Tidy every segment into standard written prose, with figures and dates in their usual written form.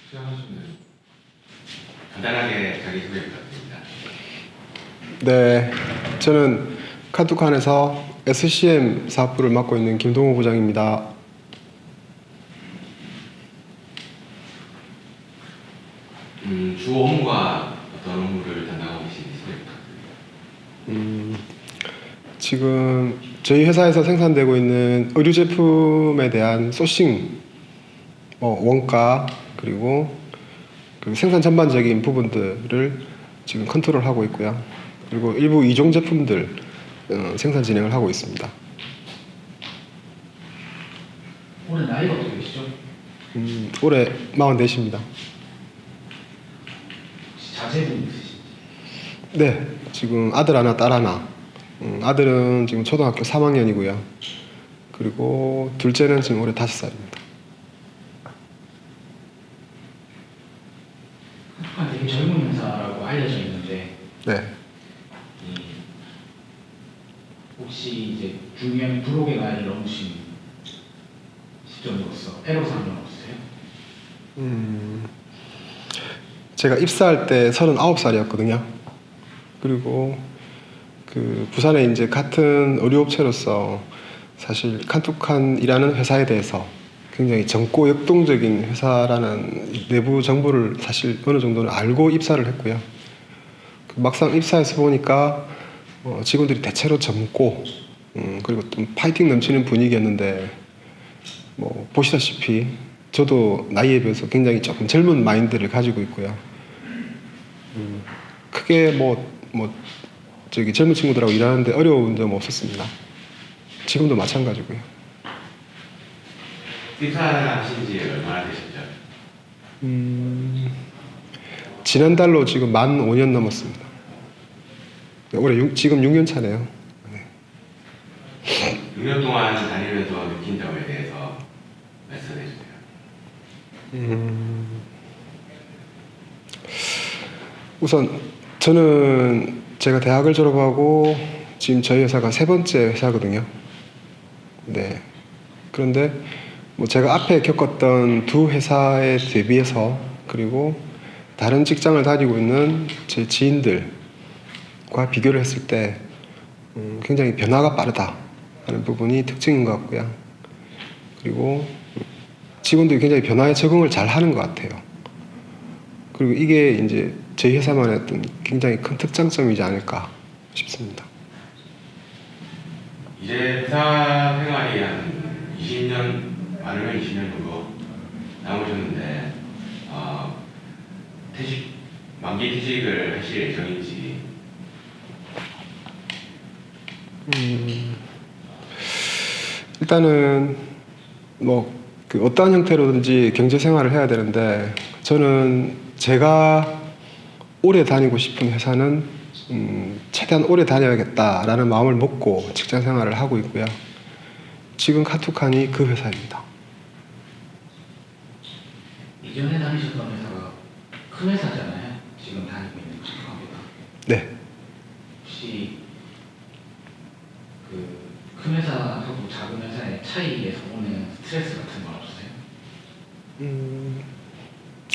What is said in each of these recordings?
시작하시면 간단하게 자기소개 부탁드립니다. 네, 저는 카투칸에서 SCM 사업부를 맡고 있는 김동호 부장입니다. 주요 업무가 어떤 업무를 담당하고 계신지 소개 부탁드립니다. 지금 저희 회사에서 생산되고 있는 의류 제품에 대한 소싱, 원가 그리고 그 생산 전반적인 부분들을 지금 컨트롤하고 있고요. 그리고 일부 이종 제품들 생산 진행을 하고 있습니다. 올해 나이가 어떻게 되시죠? 올해 44입니다. 혹시 자제분 있으신지? 네, 지금 아들 하나, 딸 하나. 아들은 지금 초등학교 3학년이고요. 그리고 둘째는 지금 올해 5살입니다. 카투칸 되게 젊은 회사라고 알려져 있는데 네. 혹시 이제 중요한 부록의 나이를 넘으신 시점으로서 애로사항은 없으세요? 제가 입사할 때 39살이었거든요. 그리고 그 부산에 이제 같은 의류업체로서 사실 칸투칸이라는 회사에 대해서 굉장히 젊고 역동적인 회사라는 내부 정보를 사실 어느 정도는 알고 입사를 했고요. 막상 입사해서 보니까 직원들이 대체로 젊고 그리고 좀 파이팅 넘치는 분위기였는데 보시다시피 저도 나이에 비해서 굉장히 조금 젊은 마인드를 가지고 있고요. 크게 저기 젊은 친구들하고 일하는데 어려운 점 없었습니다. 지금도 마찬가지고요. 입사하신 지 얼마나 되셨죠? 지난달로 지금 만 5년 넘었습니다. 올해 지금 6년 차네요. 네. 6년 동안 다니면서 느낀 점에 대해서 말씀해 주세요. 우선 저는 제가 대학을 졸업하고 지금 저희 회사가 3번째 회사거든요. 네. 그런데 제가 앞에 겪었던 두 회사에 대비해서 그리고 다른 직장을 다니고 있는 제 지인들과 비교를 했을 때 굉장히 변화가 빠르다 하는 부분이 특징인 것 같고요. 그리고 직원들이 굉장히 변화에 적응을 잘 하는 것 같아요. 그리고 이게 이제 저희 회사만의 어떤 굉장히 큰 특장점이지 않을까 싶습니다. 이제 회사 생활이 한 20년, 많으면 20년 정도 남으셨는데 만기 퇴직을 하실 예정인지. 일단은 그 어떠한 형태로든지 경제 생활을 해야 되는데 저는 제가 오래 다니고 싶은 회사는 최대한 오래 다녀야겠다라는 마음을 먹고 직장 생활을 하고 있고요. 지금 카투칸이 그 회사입니다. 이전에 다니셨던 회사가 큰 회사잖아요. 지금 다니고 있는 카투칸보다. 네. 혹시 그 큰 회사하고 작은 회사의 차이에서 오는 스트레스 같은 건 없으세요?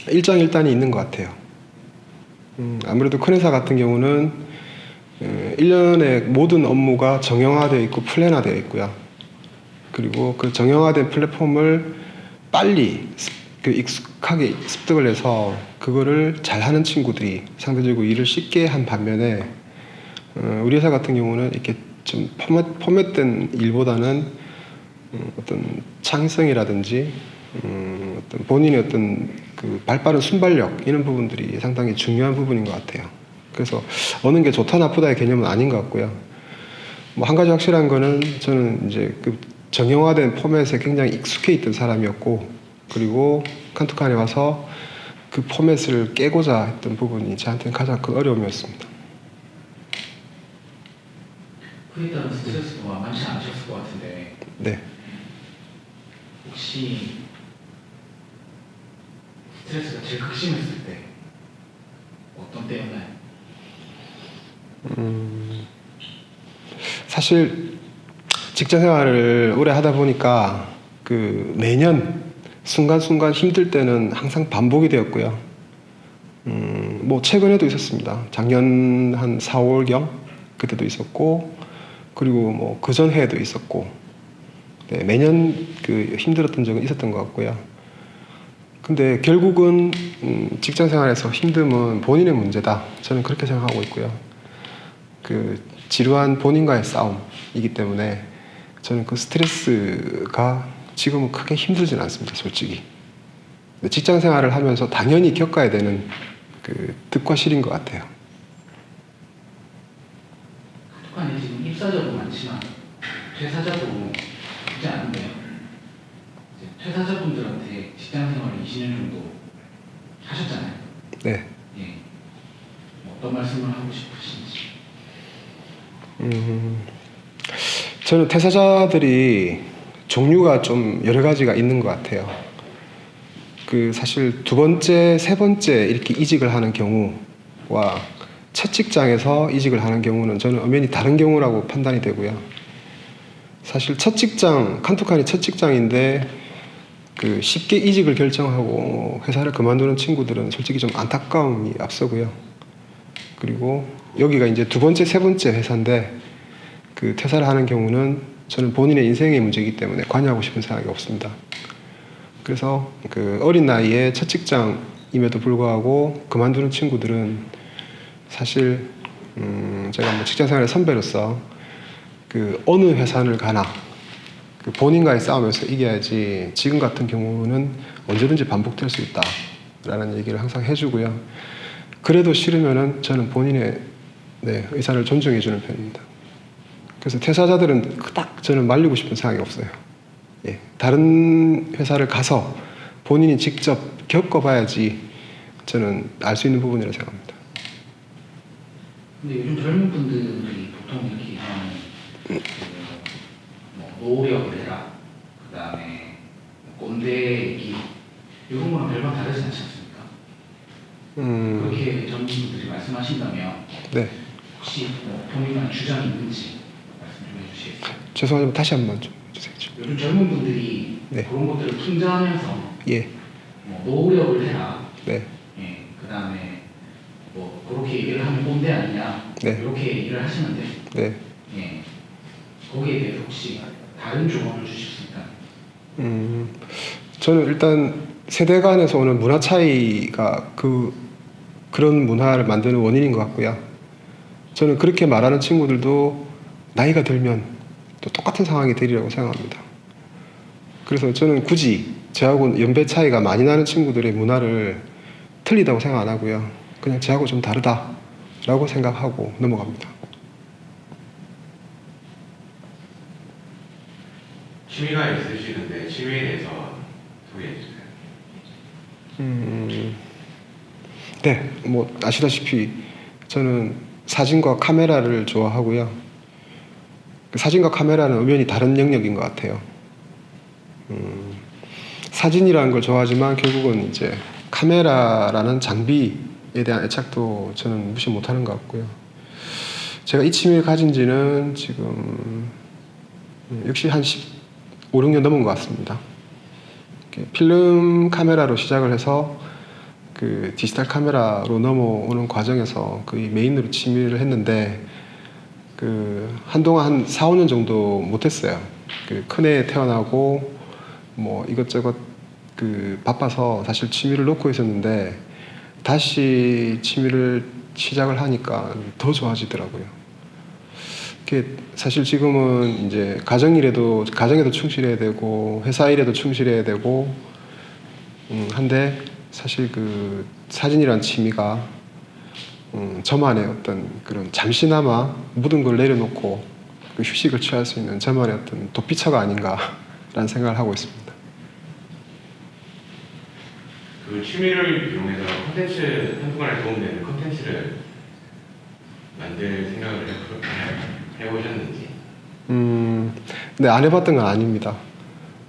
일장일단이 있는 것 같아요. 아무래도 큰 회사 같은 경우는 1년의 모든 업무가 정형화되어 있고 플랜화되어 있고요. 그리고 그 정형화된 플랫폼을 빨리 익숙하게 습득을 해서 그거를 잘하는 친구들이 상대적으로 일을 쉽게 한 반면에 우리 회사 같은 경우는 이렇게 좀 포맷된 일보다는 어떤 창의성이라든지 어떤 본인의 어떤 그 발빠른 순발력 이런 부분들이 상당히 중요한 부분인 것 같아요. 그래서 어느 게 좋다 나쁘다의 개념은 아닌 것 같고요. 한 가지 확실한 거는 저는 이제 그 정형화된 포맷에 굉장히 익숙해 있던 사람이었고 그리고 칸투칸에 와서 그 포맷을 깨고자 했던 부분이 저한테는 가장 큰 어려움이었습니다. 그에 따른 스트레스가 만만치 않으셨을 것 같은데 네. 혹시 스트레스가 제일 극심했을 때 어떤 때였나요? 사실 직장 생활을 오래 하다 보니까 그 매년 순간순간 힘들 때는 항상 반복이 되었고요. 뭐 최근에도 있었습니다. 작년 한 4월경 그때도 있었고, 그리고 뭐 그전 해에도 있었고, 네, 매년 그 힘들었던 적은 있었던 것 같고요. 근데 결국은 직장 생활에서 힘듦은 본인의 문제다. 저는 그렇게 생각하고 있고요. 그 지루한 본인과의 싸움이기 때문에 저는 그 스트레스가 지금은 크게 힘들진 않습니다, 솔직히. 직장 생활을 하면서 당연히 겪어야 되는 그 득과 실인 것 같아요. 한국안에 지금 입사자도 많지만 퇴사자도 있지 않은데요. 이제 퇴사자분들한테 직장 생활을 20년 정도 하셨잖아요. 네. 예. 어떤 말씀을 하고 싶으신지. 저는 퇴사자들이 종류가 좀 여러 가지가 있는 것 같아요. 그 사실 두 번째, 세 번째 이렇게 이직을 하는 경우와 첫 직장에서 이직을 하는 경우는 저는 엄연히 다른 경우라고 판단이 되고요. 사실 첫 직장, 칸토칸이 첫 직장인데 그 쉽게 이직을 결정하고 회사를 그만두는 친구들은 솔직히 좀 안타까움이 앞서고요. 그리고 여기가 이제 두 번째, 세 번째 회사인데 그 퇴사를 하는 경우는 저는 본인의 인생의 문제이기 때문에 관여하고 싶은 생각이 없습니다. 그래서 그 어린 나이에 첫 직장임에도 불구하고 그만두는 친구들은 사실 제가 뭐 직장생활의 선배로서 그 어느 회사를 가나 그 본인과의 싸움에서 이겨야지 지금 같은 경우는 언제든지 반복될 수 있다라는 얘기를 항상 해주고요. 그래도 싫으면은 저는 본인의 의사를 존중해주는 편입니다. 그래서 퇴사자들은 그닥 저는 말리고 싶은 생각이 없어요. 예, 다른 회사를 가서 본인이 직접 겪어봐야지 저는 알 수 있는 부분이라고 생각합니다. 근데 요즘 젊은 분들이 보통 이렇게 얘기하는 뭐 노력을 해라, 그 다음에 꼰대 얘기 이런 거랑 별반 다르지 않지 않습니까? 그렇게 젊은 분들이 말씀하신다면 네. 혹시 뭐 본인만의 주장이 있는지 말씀 좀 해주시겠어요? 죄송하지만 다시 한 번 좀 해주세요. 요즘 젊은 분들이 네. 그런 것들을 풍자하면서 예. 뭐 노력을 해라, 네. 예, 그 다음에 뭐 그렇게 얘기를 하면 꼰대 아니냐, 네. 이렇게 얘기를 하시는데, 네. 예, 거기에 대해서 혹시 다른 조언을 주실 수 있다면? 저는 일단 세대 간에서 오는 문화 차이가 그런 문화를 만드는 원인인 것 같고요. 저는 그렇게 말하는 친구들도 나이가 들면 또 똑같은 상황이 되리라고 생각합니다. 그래서 저는 굳이 저하고 연배 차이가 많이 나는 친구들의 문화를 틀리다고 생각 안 하고요. 그냥 저하고 좀 다르다라고 생각하고 넘어갑니다. 취미가 있으시는데 취미에 대해서 소개해 주세요. 네, 뭐 아시다시피 저는 사진과 카메라를 좋아하고요. 사진과 카메라는 엄연히 다른 영역인 것 같아요. 사진이라는 걸 좋아하지만 결국은 이제 카메라라는 장비에 대한 애착도 저는 무시 못하는 것 같고요. 제가 이 취미를 가진 지는 지금 역시 한 15, 16년 넘은 것 같습니다. 필름 카메라로 시작을 해서 그 디지털 카메라로 넘어오는 과정에서 거의 메인으로 취미를 했는데 그 한동안 한 4, 5년 정도 못했어요. 그 큰애 태어나고 뭐 이것저것 그 바빠서 사실 취미를 놓고 있었는데 다시 취미를 시작을 하니까 더 좋아지더라고요. 사실 지금은 이제 가정에도 충실해야 되고 회사 일에도 충실해야 되고 한데 사실 그 사진이란 취미가 저만의 어떤 그런 잠시나마 모든 걸 내려놓고 그 휴식을 취할 수 있는 저만의 어떤 도피처가 아닌가라는 생각을 하고 있습니다. 그 취미를 이용해서 콘텐츠 한동안에 도움되는 콘텐츠를 만들 생각을 해보셨는지? 네, 안 해봤던 건 아닙니다.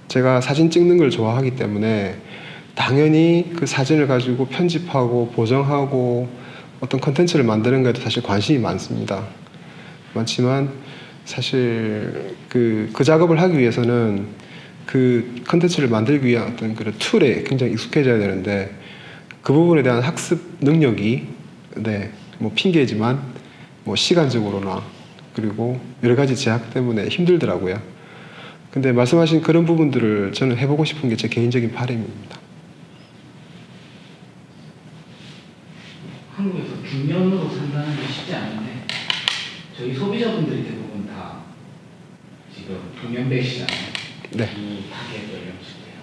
제가 사진 찍는 걸 좋아하기 때문에 당연히 그 사진을 가지고 편집하고 보정하고 어떤 콘텐츠를 만드는 것에도 사실 관심이 많습니다. 많지만 사실 그 작업을 하기 위해서는 그 컨텐츠를 만들기 위한 어떤 그런 툴에 굉장히 익숙해져야 되는데 그 부분에 대한 학습 능력이 네, 뭐 핑계지만 뭐 시간적으로나 그리고 여러 가지 제약 때문에 힘들더라고요. 근데 말씀하신 그런 부분들을 저는 해보고 싶은 게 제 개인적인 바람입니다. 한국에서 중년으로 산다는 게 쉽지 않은데 저희 소비자분들이 대부분 다 지금 동년배시잖아요. 네. 두 타겟 연령층이에요.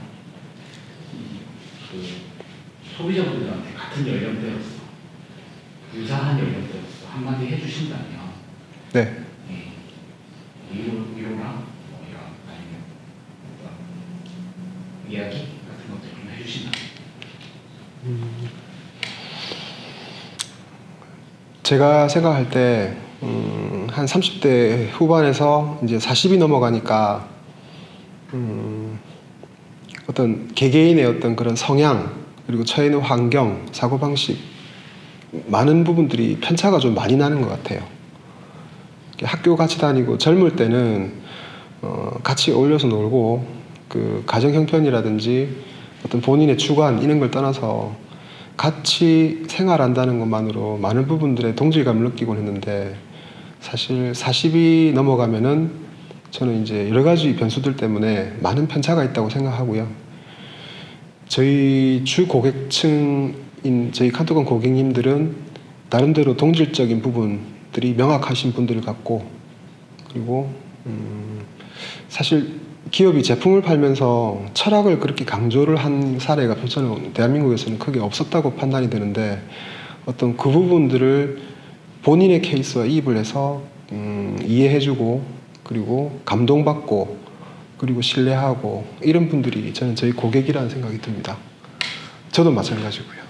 그 소비자분들한테 같은 연령대로서 유사한 연령대로서 한마디 해주신다면 네. 예, 위로랑 뭐 이런 아니면 어떤 이야기 같은 것들 좀 해주신다면 제가 생각할 때, 한 30대 후반에서 이제 40이 넘어가니까, 어떤 개개인의 어떤 그런 성향, 그리고 처해 있는 환경, 사고방식, 많은 부분들이 편차가 좀 많이 나는 것 같아요. 학교 같이 다니고 젊을 때는, 같이 어울려서 놀고, 그 가정 형편이라든지 어떤 본인의 주관, 이런 걸 떠나서 같이 생활한다는 것만으로 많은 부분들의 동질감을 느끼곤 했는데 사실 40이 넘어가면은 저는 이제 여러 가지 변수들 때문에 많은 편차가 있다고 생각하고요. 저희 주 고객층인 저희 카톡원 고객님들은 나름대로 동질적인 부분들이 명확하신 분들을 갖고 그리고 사실 기업이 제품을 팔면서 철학을 그렇게 강조를 한 사례가 저는 대한민국에서는 크게 없었다고 판단이 되는데 어떤 그 부분들을 본인의 케이스와 이입을 해서 이해해주고 그리고 감동받고 그리고 신뢰하고 이런 분들이 저는 저희 고객이라는 생각이 듭니다. 저도 마찬가지고요.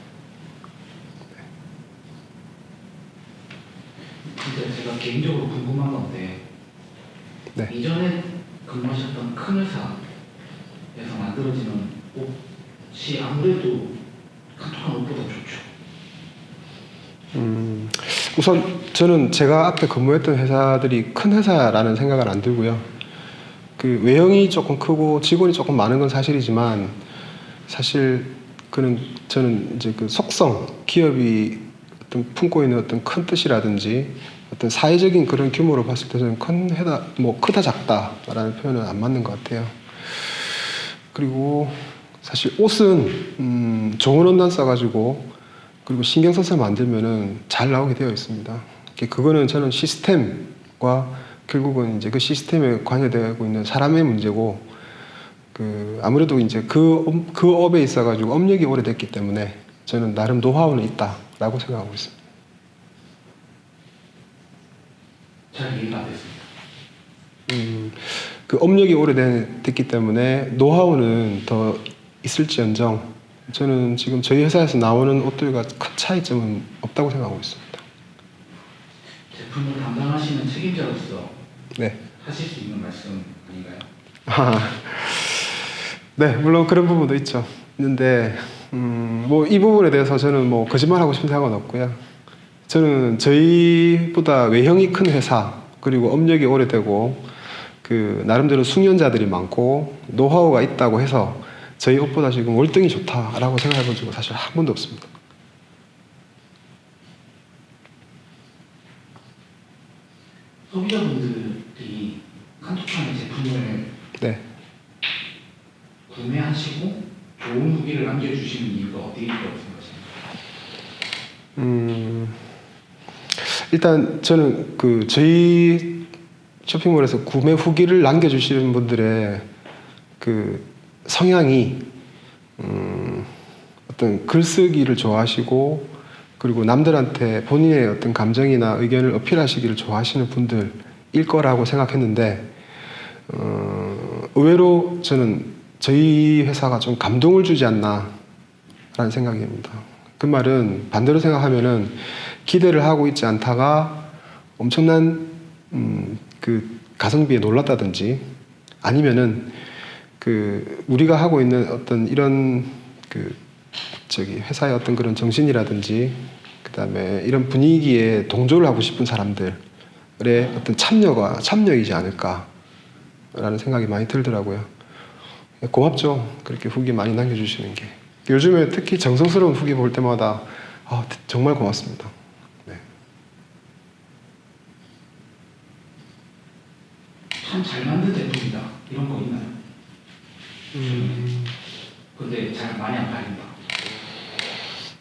진짜 제가 개인적으로 궁금한 건데 네. 이전에 근무하셨던 큰 회사에서 만들어지는 옷이 아무래도 카톡한 옷보다 좋죠. 우선 저는 제가 앞에 근무했던 회사들이 큰 회사라는 생각은 안 들고요. 그 외형이 조금 크고 직원이 조금 많은 건 사실이지만 사실 저는 이제 그 속성, 기업이 어떤 품고 있는 어떤 큰 뜻이라든지 어떤 사회적인 그런 규모로 봤을 때 저는 크다 작다라는 표현은 안 맞는 것 같아요. 그리고 사실 옷은 좋은 원단 써가지고 그리고 신경 써서 만들면은 잘 나오게 되어 있습니다. 그거는 저는 시스템과 결국은 이제 그 시스템에 관여되고 있는 사람의 문제고 아무래도 이제 그 업에 있어가지고 업력이 오래됐기 때문에 저는 나름 노하우는 있다라고 생각하고 있습니다. 잘 이해가 안 됐습니다. 그 업력이 오래됐기 때문에 노하우는 더 있을지언정 저는 지금 저희 회사에서 나오는 옷들과 큰 차이점은 없다고 생각하고 있습니다. 제품을 담당하시는 책임자로서 네. 하실 수 있는 말씀 아닌가요? 네, 물론 그런 부분도 있는데 뭐 이 부분에 대해서 저는 뭐 거짓말하고 싶은 생각은 없고요. 저는 저희보다 외형이 큰 회사 그리고 업력이 오래되고 나름대로 숙련자들이 많고 노하우가 있다고 해서 저희 옷보다 지금 월등히 좋다라고 생각해 본 적은 사실 한 번도 없습니다. 소비자분들이 칸톡판의 제품을 네. 구매하시고 좋은 후기를 남겨주시는 이유가 어디에 있다고 생각하십니까? 일단 저는 저희 쇼핑몰에서 구매 후기를 남겨주시는 분들의 성향이 어떤 글쓰기를 좋아하시고 그리고 남들한테 본인의 어떤 감정이나 의견을 어필하시기를 좋아하시는 분들일 거라고 생각했는데 의외로 저는 저희 회사가 좀 감동을 주지 않나라는 생각입니다. 그 말은 반대로 생각하면은 기대를 하고 있지 않다가 엄청난 가성비에 놀랐다든지 아니면은 우리가 하고 있는 어떤 이런 회사의 어떤 그런 정신이라든지 그다음에 이런 분위기에 동조를 하고 싶은 사람들의 어떤 참여이지 않을까라는 생각이 많이 들더라고요. 고맙죠. 그렇게 후기 많이 남겨주시는 게. 요즘에 특히 정성스러운 후기 볼 때마다 정말 고맙습니다. 네. 참 잘 만든 제품이다. 이런 거 있나요? 근데 잘 많이 안 팔린다.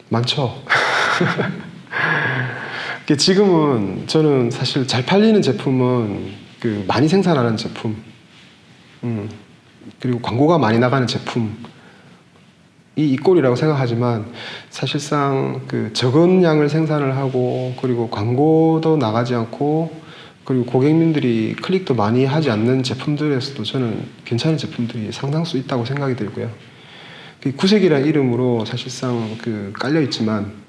많죠. 지금은 저는 사실 잘 팔리는 제품은 그 많이 생산하는 제품, 그리고 광고가 많이 나가는 제품, 이 꼴이라고 생각하지만 사실상 그 적은 양을 생산을 하고 그리고 광고도 나가지 않고 그리고 고객님들이 클릭도 많이 하지 않는 제품들에서도 저는 괜찮은 제품들이 상당수 있다고 생각이 들고요. 구색이라는 이름으로 사실상 그 깔려 있지만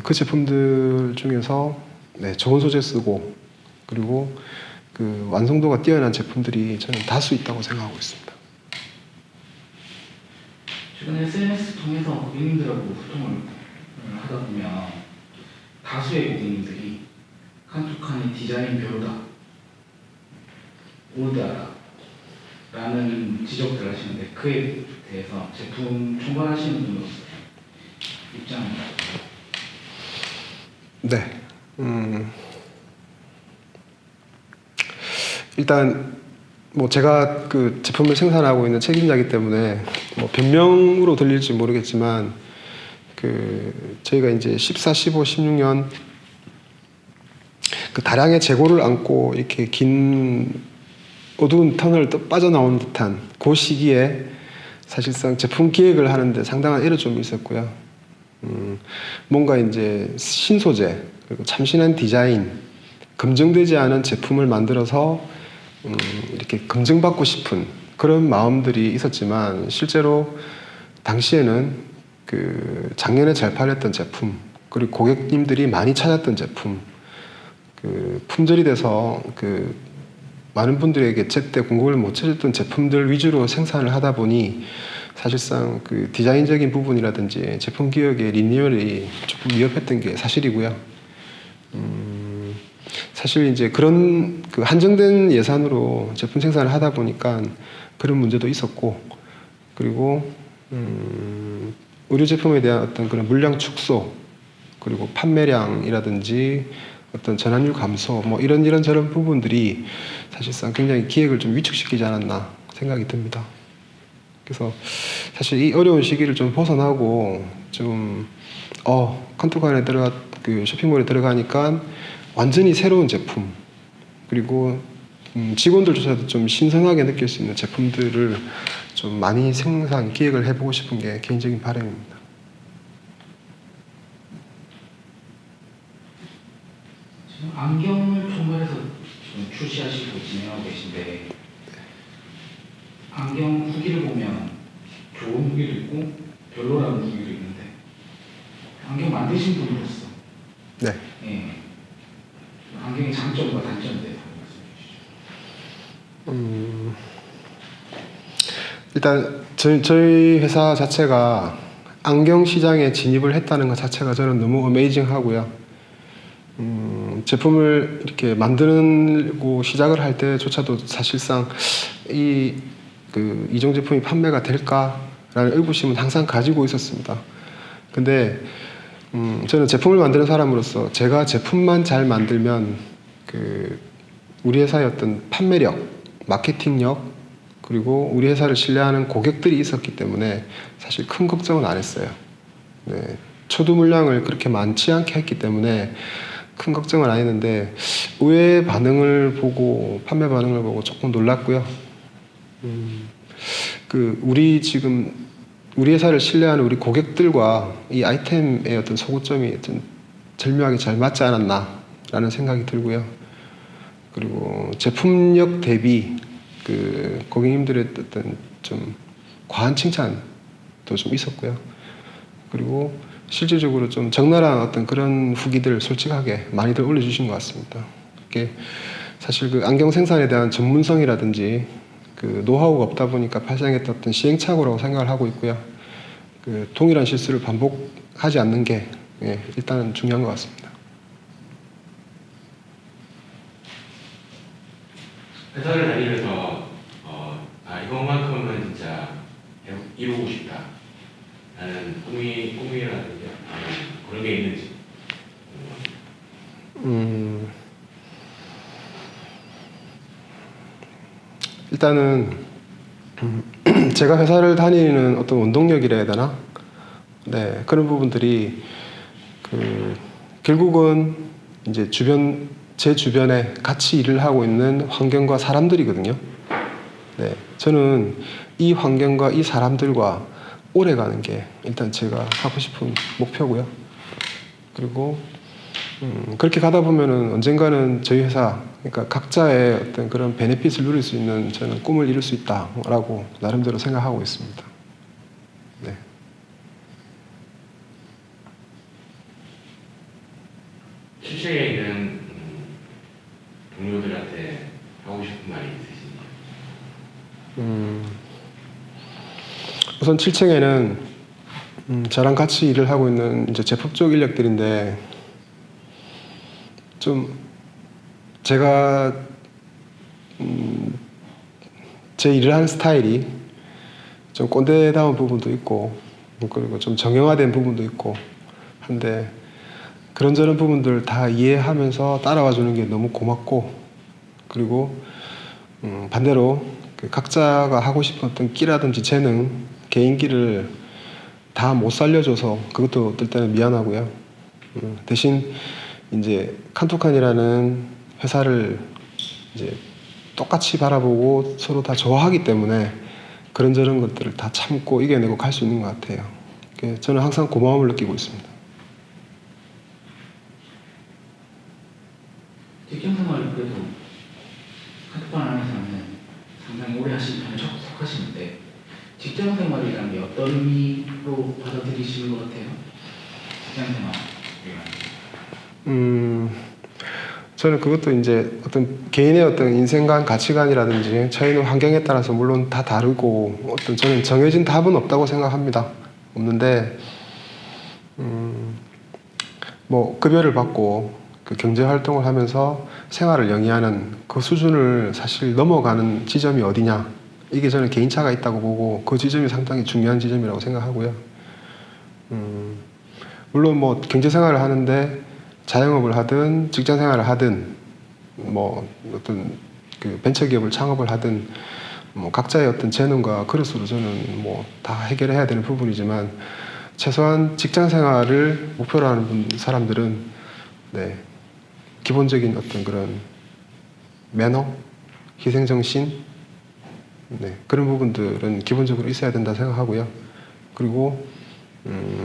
그 제품들 중에서 네, 좋은 소재 쓰고 그리고 그 완성도가 뛰어난 제품들이 저는 다수 있다고 생각하고 있습니다. 최근에 SNS 통해서 고객님들하고 소통을 하다 보면 다수의 고객님들이 칸투칸의 디자인 별로다, 올드하다 라는 지적들을 하시는데 그에 대해서 제품 총괄하시는 분으로서 입장은 네. 일단 뭐 제가 그 제품을 생산하고 있는 책임자이기 때문에 뭐 변명으로 들릴지 모르겠지만 그 저희가 이제 14, 15, 16년 그 다량의 재고를 안고 이렇게 긴 어두운 터널을 빠져나온 듯한 그 시기에 사실상 제품 기획을 하는데 상당한 에러점이 있었고요. 뭔가 이제 신소재 그리고 참신한 디자인, 검증되지 않은 제품을 만들어서 이렇게 검증받고 싶은 그런 마음들이 있었지만 실제로 당시에는 그 작년에 잘 팔렸던 제품 그리고 고객님들이 많이 찾았던 제품 그 품절이 돼서 그 많은 분들에게 제때 공급을 못 해줬던 제품들 위주로 생산을 하다 보니 사실상 그 디자인적인 부분이라든지 제품 기획의 리니얼이 조금 위협했던 게 사실이고요. 사실 이제 그런 그 한정된 예산으로 제품 생산을 하다 보니까 그런 문제도 있었고 그리고 의류 제품에 대한 어떤 그런 물량 축소 그리고 판매량이라든지 어떤 전환율 감소 뭐 이런저런 부분들이 사실상 굉장히 기획을 좀 위축시키지 않았나 생각이 듭니다. 그래서 사실 이 어려운 시기를 좀 벗어나고 좀 칸투칸에 그 쇼핑몰에 들어가니까 완전히 새로운 제품 그리고 직원들조차도 좀 신선하게 느낄 수 있는 제품들을 좀 많이 생산 기획을 해보고 싶은 게 개인적인 바람입니다. 지금 안경을 총괄해서 지금 출시하시고 진행하고 계신데 안경 후기를 보면 좋은 후기도 있고 별로라는 후기도 있는데 안경 만드신 분으로서 네. 예, 안경의 장점과 단점에 대해서 말씀해 주시죠. 일단 저희 회사 자체가 안경 시장에 진입을 했다는 것 자체가 저는 너무 어메이징하고요. 제품을 이렇게 만들고 시작을 할 때조차도 사실상 이종 제품이 판매가 될까라는 의구심은 항상 가지고 있었습니다. 근데 저는 제품을 만드는 사람으로서 제가 제품만 잘 만들면 우리 회사의 어떤 판매력, 마케팅력 그리고 우리 회사를 신뢰하는 고객들이 있었기 때문에 사실 큰 걱정은 안 했어요. 네, 초두 물량을 그렇게 많지 않게 했기 때문에 큰 걱정은 안 했는데 의외의 반응을 보고 판매 반응을 보고 조금 놀랐고요. 우리 회사를 신뢰하는 우리 고객들과 이 아이템의 어떤 소구점이 어떤 절묘하게 잘 맞지 않았나라는 생각이 들고요. 그리고 제품력 대비 고객님들의 어떤 좀 과한 칭찬도 좀 있었고요. 그리고 실질적으로 좀 적나라한 어떤 그런 후기들 솔직하게 많이들 올려주신 것 같습니다. 이게 사실 안경 생산에 대한 전문성이라든지 노하우가 없다 보니까 발생했던 어떤 시행착오라고 생각을 하고 있고요. 동일한 실수를 반복하지 않는 게 일단은 중요한 것 같습니다. 회사를 다니면서 이것만큼은 진짜 이루고 싶다 라는 꿈이라든지 그런 게 있는지. 일단은 제가 회사를 다니는 어떤 원동력이라 해야 되나? 네, 그런 부분들이 결국은 이제 제 주변에 같이 일을 하고 있는 환경과 사람들이거든요. 네, 저는 이 환경과 이 사람들과 오래 가는 게 일단 제가 하고 싶은 목표고요. 그리고 그렇게 가다 보면은 언젠가는 저희 회사, 그러니까 각자의 어떤 그런 베네핏을 누릴 수 있는 저는 꿈을 이룰 수 있다라고 나름대로 생각하고 있습니다. 네. 실제에 있는 동료들한테 하고 싶은 말이 있으신가요? 우선 7층에는 저랑 같이 일을 하고 있는 이제 제법 쪽 인력들인데 좀 제가 제 일을 하는 스타일이 좀 꼰대다운 부분도 있고 그리고 좀 정형화된 부분도 있고 한데 그런저런 부분들 다 이해하면서 따라와 주는 게 너무 고맙고 그리고 반대로 각자가 하고 싶은 어떤 끼라든지 재능, 개인기를 다 못 살려줘서 그것도 어떨 때는 미안하고요. 대신 이제 칸토칸이라는 회사를 이제 똑같이 바라보고 서로 다 좋아하기 때문에 그런저런 것들을 다 참고 이겨내고 갈 수 있는 것 같아요. 저는 항상 고마움을 느끼고 있습니다. 직장생활 그래도 칸토칸 안에서는 상당히 오래 하신 편에 속하시는데 직장생활이라는 게 어떤 의미로 받아들이시는 것 같아요? 직장생활. 저는 그것도 이제 어떤 개인의 어떤 인생관, 가치관이라든지 처해있는 환경에 따라서 물론 다 다르고 어떤 저는 정해진 답은 없다고 생각합니다. 없는데 뭐 급여를 받고 그 경제 활동을 하면서 생활을 영위하는 그 수준을 사실 넘어가는 지점이 어디냐 이게 저는 개인차가 있다고 보고 그 지점이 상당히 중요한 지점이라고 생각하고요. 물론 뭐 경제 생활을 하는데 자영업을 하든 직장 생활을 하든 뭐 어떤 그 벤처기업을 창업을 하든 뭐 각자의 어떤 재능과 그릇으로 저는 뭐 다 해결해야 되는 부분이지만 최소한 직장 생활을 목표로 하는 사람들은 네, 기본적인 어떤 그런 매너, 희생정신 네, 그런 부분들은 기본적으로 있어야 된다 생각하고요. 그리고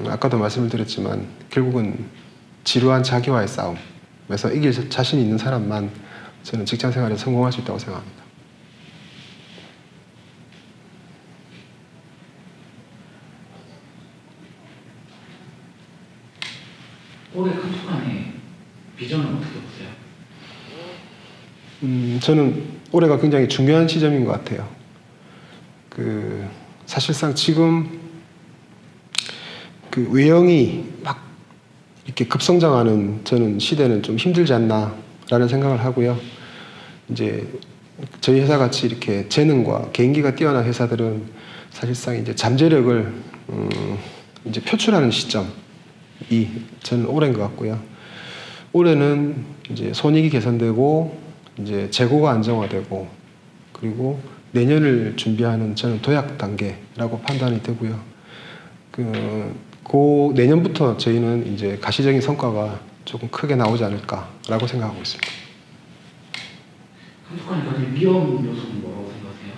아까도 말씀을 드렸지만 결국은 지루한 자기와의 싸움에서 이길 자신 있는 사람만 저는 직장 생활에 성공할 수 있다고 생각합니다. 올해 칸토칸의 비전은 어떻게 보세요? 저는 올해가 굉장히 중요한 시점인 것 같아요. 사실상 지금 그 외형이 막 이렇게 급성장하는 저는 시대는 좀 힘들지 않나라는 생각을 하고요. 이제 저희 회사 같이 이렇게 재능과 개인기가 뛰어난 회사들은 사실상 이제 잠재력을 이제 표출하는 시점이 저는 올해인 것 같고요. 올해는 이제 손익이 개선되고 이제 재고가 안정화되고 그리고 내년을 준비하는 저는 도약 단계라고 판단이 되고요. 그 내년부터 저희는 이제 가시적인 성과가 조금 크게 나오지 않을까라고 생각하고 있습니다. 칸토칸의 가장 위험 요소는 뭐라고 생각하세요?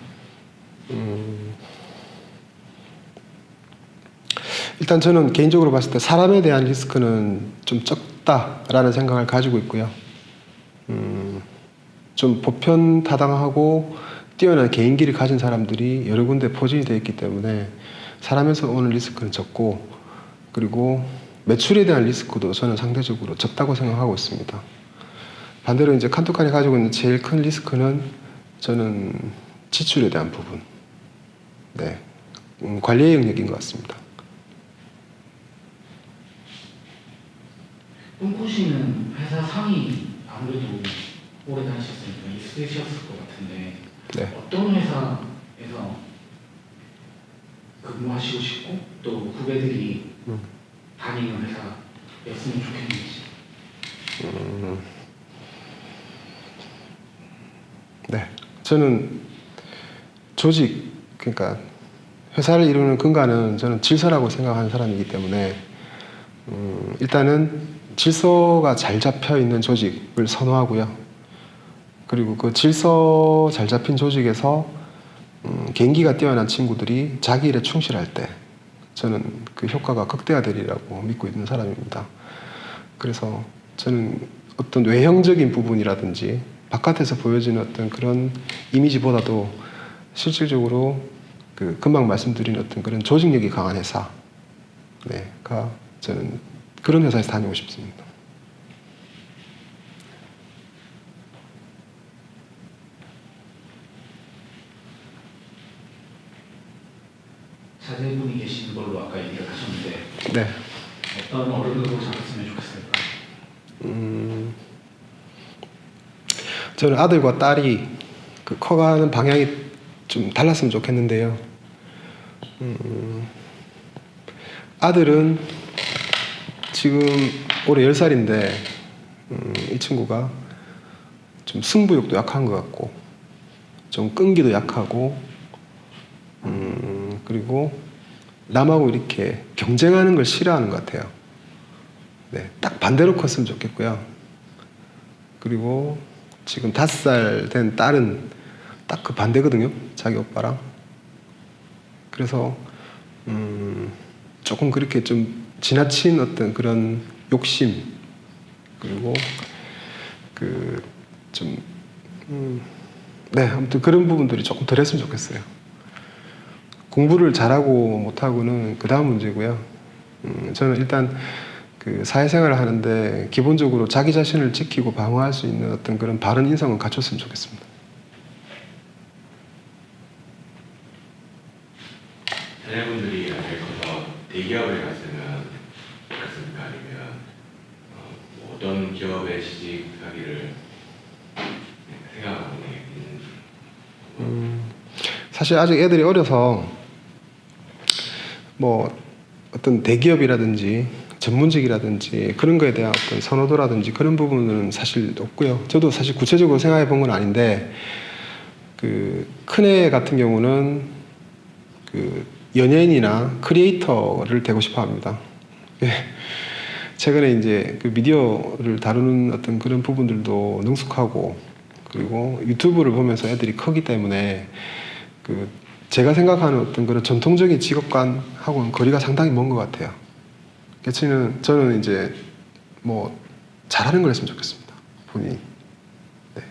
일단 저는 개인적으로 봤을 때 사람에 대한 리스크는 좀 적다라는 생각을 가지고 있고요. 좀 보편다당하고 뛰어난 개인기를 가진 사람들이 여러 군데 포진이 되어 있기 때문에 사람에서 오는 리스크는 적고 그리고 매출에 대한 리스크도 저는 상대적으로 적다고 생각하고 있습니다. 반대로 이제 칸토칸이 가지고 있는 제일 큰 리스크는 저는 지출에 대한 부분, 네, 관리의 영역인 것 같습니다. 꿈꾸시는 회사 상이 아무래도 오래 다니셨으니까 있으셨을 것 같은데 네. 어떤 회사에서 그 근무하시고 싶고 또 후배들이 다니는 회사였으면 좋겠는지. 네, 저는 조직, 그러니까 회사를 이루는 근간은 저는 질서라고 생각하는 사람이기 때문에 일단은 질서가 잘 잡혀 있는 조직을 선호하고요. 그리고 그 질서 잘 잡힌 조직에서 개인기가 뛰어난 친구들이 자기 일에 충실할 때 저는 그 효과가 극대화되리라고 믿고 있는 사람입니다. 그래서 저는 어떤 외형적인 부분이라든지 바깥에서 보여지는 어떤 그런 이미지보다도 실질적으로 그 금방 말씀드린 어떤 그런 조직력이 강한 회사, 가 저는 그런 회사에서 다니고 싶습니다. 자제분이 계시는 걸로 아까 얘기를 하셨는데 네. 어떤 어른으로 잡았으면 좋겠을까? 저는 아들과 딸이 그 커가는 방향이 좀 달랐으면 좋겠는데요. 아들은 지금 올해 10살인데 이 친구가 좀 승부욕도 약한 것 같고 좀 끈기도 약하고 그리고 남하고 이렇게 경쟁하는 걸 싫어하는 것 같아요. 네, 딱 반대로 컸으면 좋겠고요. 그리고 지금 5살 된 딸은 딱 그 반대거든요. 자기 오빠랑. 그래서 조금 그렇게 좀 지나친 어떤 그런 욕심 그리고 그 좀 네, 아무튼 그런 부분들이 조금 덜했으면 좋겠어요. 공부를 잘하고 못하고는 그 다음 문제고요. 저는 일단 그 사회생활을 하는데 기본적으로 자기 자신을 지키고 방어할 수 있는 어떤 그런 바른 인성은 갖췄으면 좋겠습니다. 자녀분들이 나중에 커서 대기업에 갔으면 좋겠습니까? 아니면 뭐 어떤 기업에 취직하기를 생각하고 있는지. 사실 아직 애들이 어려서 뭐 어떤 대기업이라든지 전문직이라든지 그런 거에 대한 어떤 선호도라든지 그런 부분은 사실 없고요. 저도 사실 구체적으로 생각해 본 건 아닌데 그 큰애 같은 경우는 그 연예인이나 크리에이터를 되고 싶어 합니다. 최근에 이제 그 미디어를 다루는 어떤 그런 부분들도 능숙하고 그리고 유튜브를 보면서 애들이 크기 때문에 그 제가 생각하는 어떤 그런 전통적인 직업관하고는 거리가 상당히 먼 것 같아요. 그래서 저는 이제 뭐 잘하는 걸 했으면 좋겠습니다. 본인이. 네.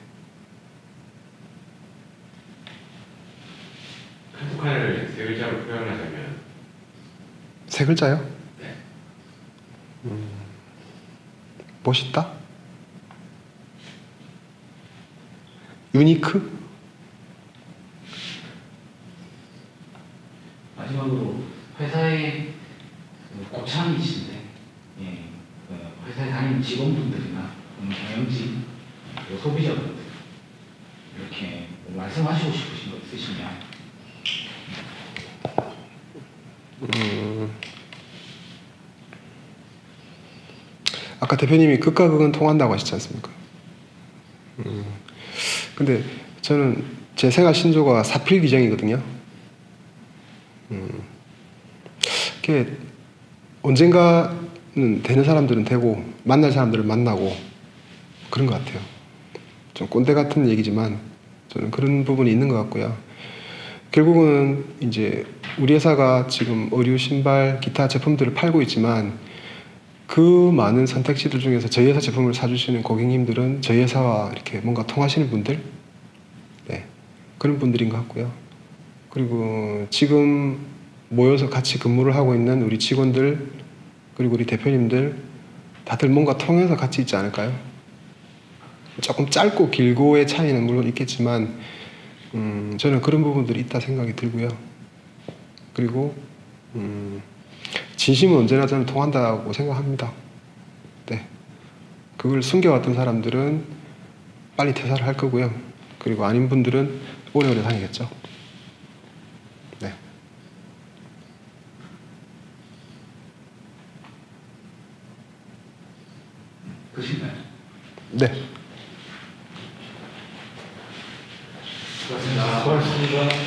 한국화를 세 글자로 표현하자면 세 글자요? 네. 멋있다? 유니크? 마지막으로 회사에 고참이신데 회사에 다니는 직원분들이나 경영진 그리고 소비자분들 이렇게 말씀하시고 싶으신 거 있으시면 아까 대표님이 극과 극은 통한다고 하시지 않습니까? 근데 저는 제 생활 신조가 사필귀정이거든요. 그게 언젠가는 되는 사람들은 되고 만날 사람들은 만나고 그런 것 같아요. 좀 꼰대 같은 얘기지만 저는 그런 부분이 있는 것 같고요. 결국은 이제 우리 회사가 지금 의류, 신발, 기타 제품들을 팔고 있지만 그 많은 선택지들 중에서 저희 회사 제품을 사주시는 고객님들은 저희 회사와 이렇게 뭔가 통하시는 분들, 네, 그런 분들인 것 같고요. 그리고 지금 모여서 같이 근무를 하고 있는 우리 직원들 그리고 우리 대표님들 다들 뭔가 통해서 같이 있지 않을까요? 조금 짧고 길고의 차이는 물론 있겠지만 저는 그런 부분들이 있다 생각이 들고요. 그리고 진심은 언제나 저는 통한다고 생각합니다. 네, 그걸 숨겨왔던 사람들은 빨리 퇴사를 할 거고요. 그리고 아닌 분들은 오래오래 다니겠죠. 네. 그신가요? 네. 고맙습니다. 고맙습니다.